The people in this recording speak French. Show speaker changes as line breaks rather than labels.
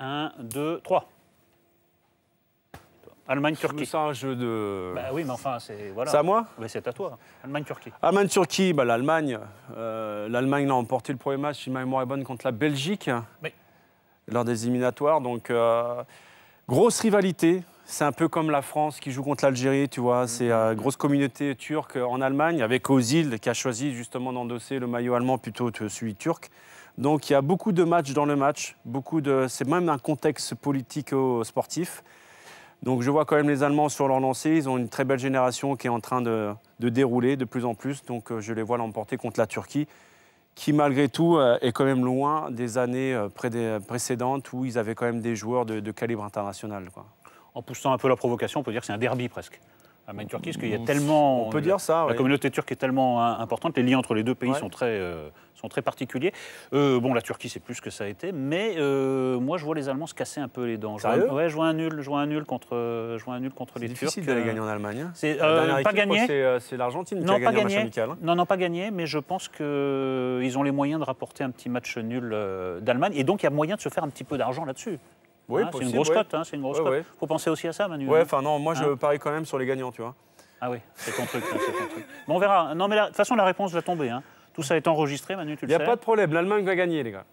1, 2, 3. Allemagne-Turquie.
C'est un jeu de...
Bah oui, mais enfin, c'est... Voilà.
C'est à moi?
Ouais, c'est à toi. Allemagne-Turquie.
Allemagne-Turquie, bah, l'Allemagne. L'Allemagne a emporté le premier match, si ma mémoire est bonne, contre la Belgique,
Oui.
lors des éliminatoires. Donc, grosse rivalité. C'est un peu comme la France qui joue contre l'Algérie, tu vois. C'est grosse communauté turque en Allemagne, avec Özil qui a choisi justement d'endosser le maillot allemand plutôt que celui turc. Donc, il y a beaucoup de matchs dans le match. C'est même un contexte politico-sportif. Donc je vois quand même les Allemands sur leur lancée. Ils ont une très belle génération qui est en train de dérouler de plus en plus. Donc je les vois l'emporter contre la Turquie, qui malgré tout est quand même loin des années précédentes où ils avaient quand même des joueurs de calibre international, quoi.
En poussant un peu la provocation, on peut dire que c'est un derby presque. Allemagne-Turquie, parce qu'il y a tellement...
On peut dire ça,
La
oui.
communauté turque est tellement importante, les liens entre les deux pays sont très particuliers. Bon, la Turquie, c'est plus que ça a été, mais moi, je vois les Allemands se casser un peu les dents.
Sérieux?
Ouais, je vois un nul contre les Turcs.
C'est difficile d'aller gagner en Allemagne.
C'est
La dernière
pas
équipe,
gagné.
c'est l'Argentine qui
Non,
a
pas
gagné un match
gagné.
amical.
Non, pas gagné, mais je pense qu'ils ont les moyens de rapporter un petit match nul d'Allemagne. Et donc, il y a moyen de se faire un petit peu d'argent là-dessus.
Oui,
c'est une grosse cote, c'est une grosse cote. Il faut penser aussi à ça, Manu.
Ouais, enfin non, moi je parie quand même sur les gagnants, tu vois.
Ah oui, c'est ton truc, c'est ton truc. Bon, on verra. Non, mais de toute façon, la réponse va tomber. Tout ça est enregistré, Manu, tu le sais.
Il n'y a pas de problème, l'Allemagne va gagner, les gars.